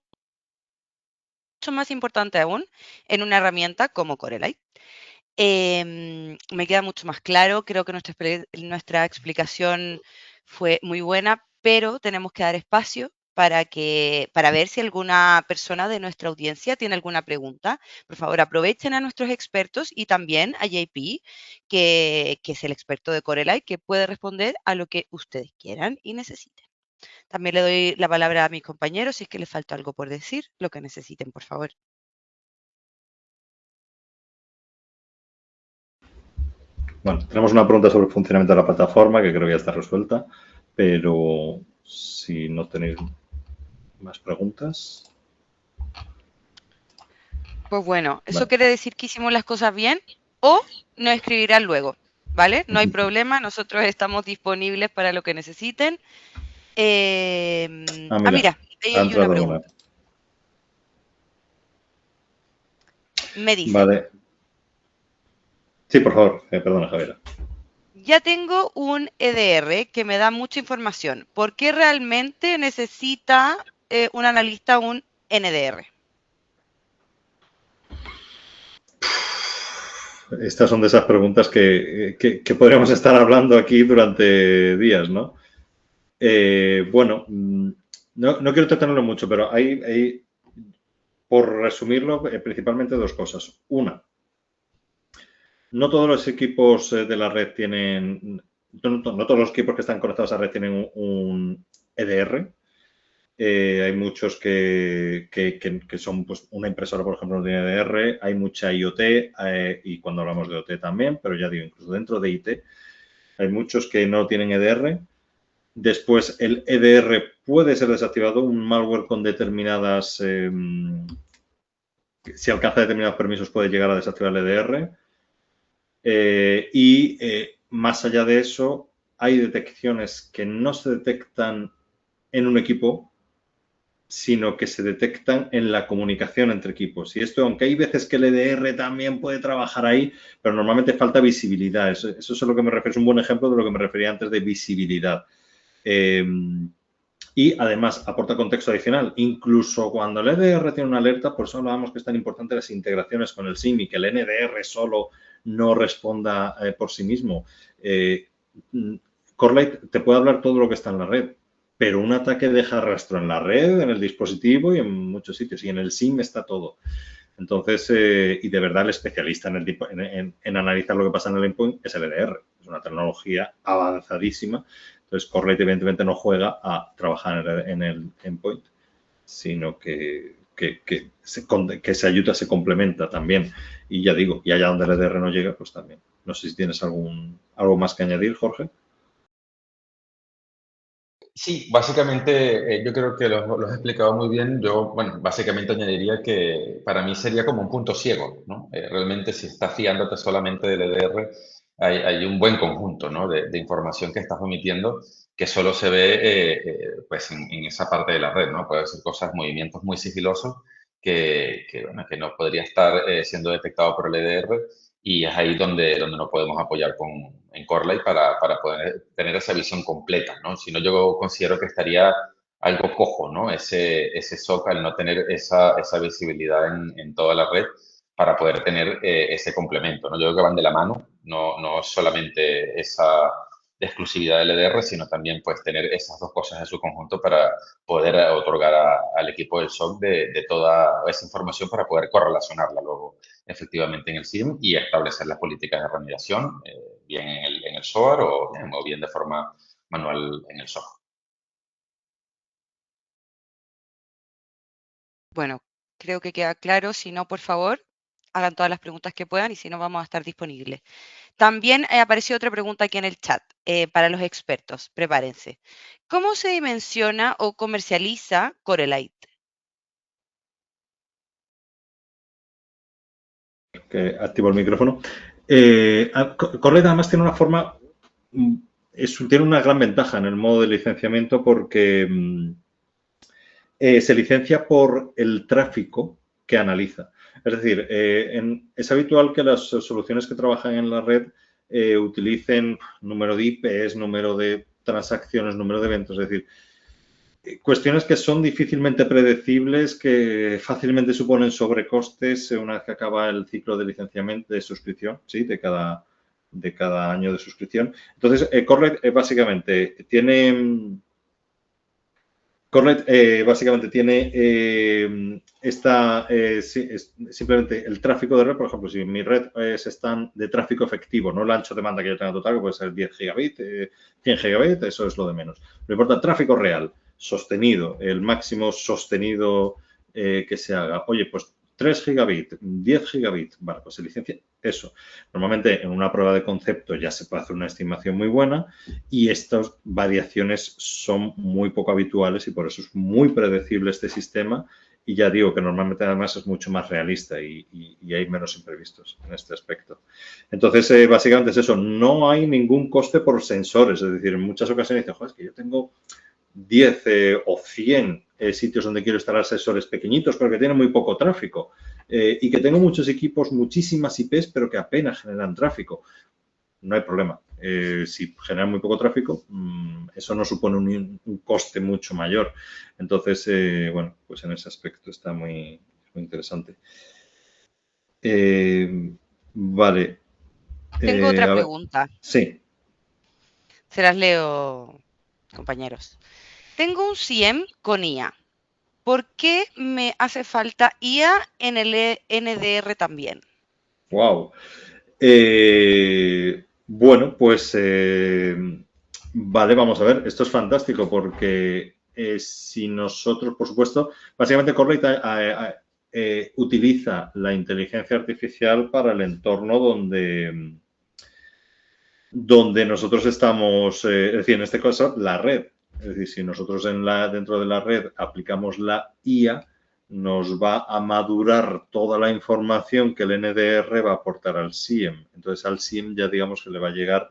más importante aún en una herramienta como Corelight. Me queda mucho más claro, creo que nuestra explicación fue muy buena, pero tenemos que dar espacio para ver si alguna persona de nuestra audiencia tiene alguna pregunta. Por favor, aprovechen a nuestros expertos y también a JP, que es el experto de Corelight, que puede responder a lo que ustedes quieran y necesiten. También le doy la palabra a mis compañeros si es que les falta algo por decir, lo que necesiten, por favor. Bueno, tenemos una pregunta sobre el funcionamiento de la plataforma que creo que ya está resuelta, pero si no tenéis más preguntas. Pues bueno, eso Vale. quiere decir que hicimos las cosas bien o nos escribirán luego, ¿vale? No hay problema, nosotros estamos disponibles para lo que necesiten. Mira, ahí ha hay una entrado una. pregunta. Me dice, Vale. Sí, por favor, perdona, Javier. ya tengo un EDR que me da mucha información. ¿Por qué realmente necesita un analista un NDR? Estas son de esas preguntas que podríamos estar hablando aquí durante días, ¿no? Bueno, no quiero tratarlo mucho, pero hay por resumirlo, principalmente dos cosas. Una, no todos los equipos de la red tienen, no todos los equipos que están conectados a la red tienen un EDR. Hay muchos que son, pues, una impresora, por ejemplo, no tiene EDR. Hay mucha IoT y cuando hablamos de IoT también, pero ya digo, incluso dentro de IT, hay muchos que no tienen EDR. Después, el EDR puede ser desactivado. Un malware con determinadas, si alcanza determinados permisos, puede llegar a desactivar el EDR. Más allá de eso, hay detecciones que no se detectan en un equipo, sino que se detectan en la comunicación entre equipos. Y esto, aunque hay veces que el EDR también puede trabajar ahí, pero normalmente falta visibilidad. Eso es a lo que me refiero, es un buen ejemplo de lo que me refería antes de visibilidad. Y además aporta contexto adicional. Incluso cuando el EDR tiene una alerta, por eso hablábamos que es tan importante las integraciones con el SIEM y que el NDR solo no responda por sí mismo. Corelight te puede hablar todo lo que está en la red, pero un ataque deja rastro en la red, en el dispositivo y en muchos sitios. Y en el SIEM está todo. Entonces, y de verdad el especialista en analizar lo que pasa en el endpoint es el EDR. Es una tecnología avanzadísima. Entonces, Corelight evidentemente no juega a trabajar en el endpoint, sino que se ayuda, se complementa también. Y ya digo, y allá donde el EDR no llega, pues también. No sé si tienes algo más que añadir, Jorge. Sí, básicamente yo creo que lo has explicado muy bien. Yo, bueno, básicamente añadiría que para mí sería como un punto ciego, ¿no? Realmente si estás fiándote solamente del EDR, hay un buen conjunto, ¿no? de información que estás omitiendo que solo se ve pues en esa parte de la red, ¿no? Puede ser cosas, movimientos muy sigilosos bueno, que no podría estar siendo detectado por el EDR, y es ahí donde nos podemos apoyar en Corelight para poder tener esa visión completa, ¿no? Si no, yo considero que estaría algo cojo, ¿no? Ese SOC al no tener esa visibilidad en toda la red para poder tener ese complemento, ¿no? Yo creo que van de la mano, no solamente esa exclusividad del EDR, sino también pues tener esas dos cosas en su conjunto para poder otorgar al equipo del SOC de toda esa información para poder correlacionarla luego efectivamente en el SIEM y establecer las políticas de remediación, bien en el SOAR o bien de forma manual en el SOC. Bueno, creo que queda claro. Si no, por favor, hagan todas las preguntas que puedan y si no, vamos a estar disponibles. También apareció otra pregunta aquí en el chat para los expertos. Prepárense. ¿Cómo se dimensiona o comercializa Corelight? Que activo el micrófono. Corelight además tiene una forma, tiene una gran ventaja en el modo de licenciamiento porque se licencia por el tráfico que analiza. Es decir, es habitual que las soluciones que trabajan en la red utilicen número de IPs, número de transacciones, número de eventos, es decir, cuestiones que son difícilmente predecibles, que fácilmente suponen sobrecostes una vez que acaba el ciclo de licenciamiento, de suscripción, ¿sí? de cada año de suscripción. Entonces, Corelight básicamente tiene simplemente el tráfico de red. Por ejemplo, si mi red están de tráfico efectivo, no el ancho de banda que yo tenga total, que puede ser 10 gigabits, 100 gigabits, eso es lo de menos. Lo importa, tráfico real, sostenido, el máximo sostenido que se haga. Oye, pues 3 gigabits, 10 gigabits, vale, pues se licencia eso. Normalmente en una prueba de concepto ya se puede hacer una estimación muy buena y estas variaciones son muy poco habituales y por eso es muy predecible este sistema y ya digo que normalmente además es mucho más realista y hay menos imprevistos en este aspecto. Entonces, básicamente es eso, no hay ningún coste por sensores, es decir, en muchas ocasiones dicen, joder, es que yo tengo 10 o 100 sitios donde quiero instalar sensores pequeñitos, pero que tienen muy poco tráfico y que tengo muchos equipos, muchísimas IPs, pero que apenas generan tráfico. No hay problema. Si generan muy poco tráfico, eso no supone un coste mucho mayor. Entonces, bueno, pues en ese aspecto está muy interesante. Vale. Tengo otra pregunta. Sí. Se las leo, compañeros. Tengo un SIEM con IA. ¿Por qué me hace falta IA en el NDR también? Wow. Bueno, pues vale, vamos a ver. Esto es fantástico porque si nosotros, por supuesto, básicamente Corelight utiliza la inteligencia artificial para el entorno donde nosotros estamos, es decir, en este caso, la red. Es decir, si nosotros dentro de la red aplicamos la IA, nos va a madurar toda la información que el NDR va a aportar al SIEM. Entonces, al SIEM ya digamos que le va a llegar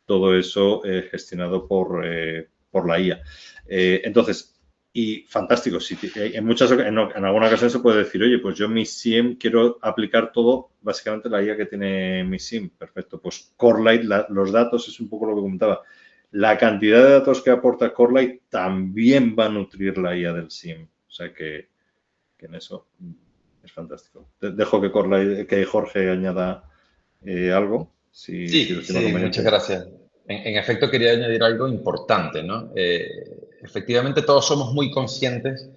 todo eso gestionado por la IA. Entonces, y fantástico, si, en alguna ocasión se puede decir, oye, pues yo mi SIEM quiero aplicar todo, básicamente la IA que tiene mi SIEM. Perfecto, pues Corelight, los datos es un poco lo que comentaba. La cantidad de datos que aporta Corelight también va a nutrir la IA del SIEM. O sea que en eso es fantástico. Dejo que Jorge añada algo. Sí, muchas gracias. En efecto, quería añadir algo importante, ¿no? Efectivamente, todos somos muy conscientes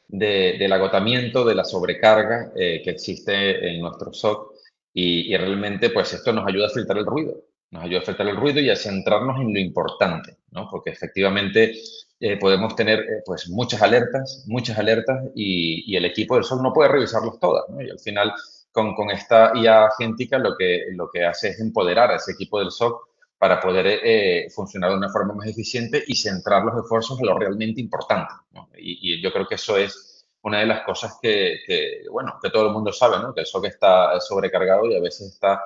del agotamiento, de la sobrecarga que existe en nuestro SOC y realmente, pues, esto nos ayuda a filtrar el ruido. Nos ayuda a filtrar el ruido y a centrarnos en lo importante, ¿no? Porque efectivamente podemos tener, pues, muchas alertas y el equipo del SOC no puede revisarlas todas, ¿no? Y al final con esta IA agéntica lo que hace es empoderar a ese equipo del SOC para poder funcionar de una forma más eficiente y centrar los esfuerzos en lo realmente importante, ¿no? Y yo creo que eso es una de las cosas bueno, que todo el mundo sabe, ¿no? Que el SOC está sobrecargado y a veces está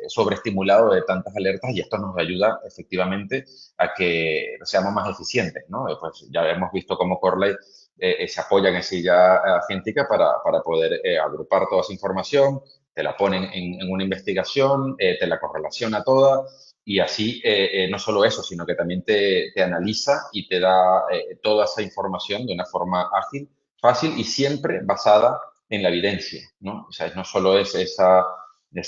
sobreestimulado de tantas alertas y esto nos ayuda efectivamente a que seamos más eficientes, ¿no? Pues ya hemos visto cómo Corelight se apoyan en silla agéntica para poder agrupar toda esa información, te la ponen en una investigación, te la correlaciona toda y así no solo eso, sino que también te analiza y te da toda esa información de una forma ágil, fácil y siempre basada en la evidencia, ¿no? O sea, no solo es esa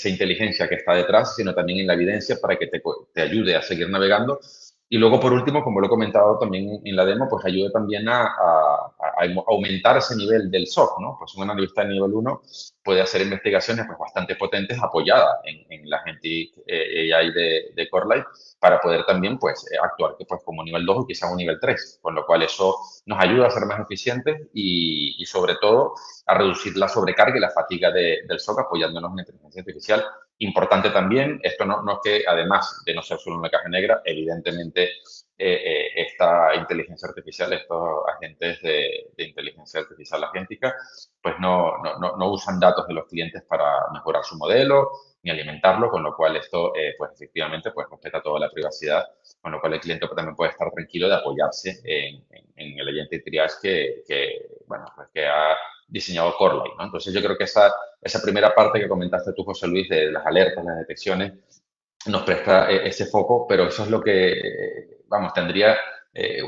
inteligencia que está detrás, sino también en la evidencia para que te ayude a seguir navegando. Y luego, por último, como lo he comentado también en la demo, pues ayude también a aumentar ese nivel del SOC, ¿no? Pues un analista de nivel 1 puede hacer investigaciones pues, bastante potentes apoyadas en la Agentic AI de Corelight para poder también pues, actuar pues, como nivel 2 o quizás un nivel 3, con lo cual eso nos ayuda a ser más eficientes y sobre todo a reducir la sobrecarga y la fatiga del SOC apoyándonos en inteligencia artificial. Importante también, esto no es que además de no ser solo una caja negra, evidentemente esta inteligencia artificial, estos agentes de inteligencia artificial agéntica, pues no usan datos de los clientes para mejorar su modelo ni alimentarlo, con lo cual esto, pues efectivamente, pues respeta toda la privacidad, con lo cual el cliente también puede estar tranquilo de apoyarse en el agente de triage bueno, pues que ha diseñado Corelight, ¿no? Entonces yo creo que esa primera parte que comentaste tú, José Luis, de las alertas, las detecciones, nos presta ese foco, pero eso es lo que, vamos, tendría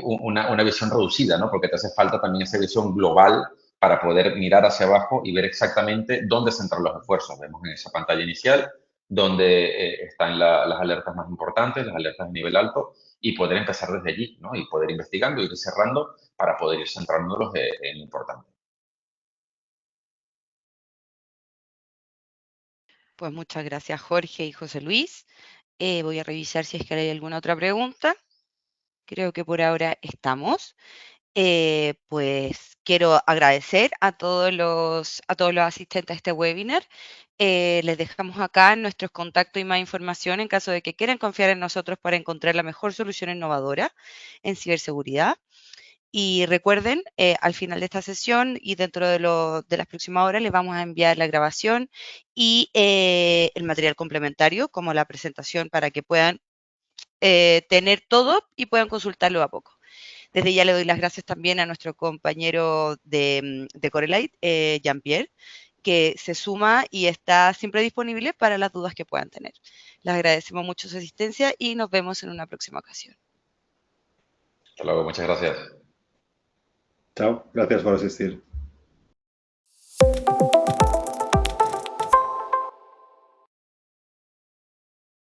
una visión reducida, ¿no? Porque te hace falta también esa visión global para poder mirar hacia abajo y ver exactamente dónde centrar los esfuerzos. Vemos en esa pantalla inicial donde están las alertas más importantes, las alertas de nivel alto, y poder empezar desde allí, ¿no? Y poder investigando, ir cerrando para poder ir centrándolos en lo importante. Pues muchas gracias, Jorge y José Luis. Voy a revisar si es que hay alguna otra pregunta. Creo que por ahora estamos. Pues quiero agradecer a todos los asistentes a este webinar. Les dejamos acá nuestros contactos y más información en caso de que quieran confiar en nosotros para encontrar la mejor solución innovadora en ciberseguridad. Y recuerden, al final de esta sesión y dentro de las próximas horas les vamos a enviar la grabación y el material complementario, como la presentación, para que puedan tener todo y puedan consultarlo a poco. Desde ya le doy las gracias también a nuestro compañero de Corelight, Jean-Pierre, que se suma y está siempre disponible para las dudas que puedan tener. Les agradecemos mucho su asistencia y nos vemos en una próxima ocasión. Hasta luego, muchas gracias. Chao, gracias por asistir.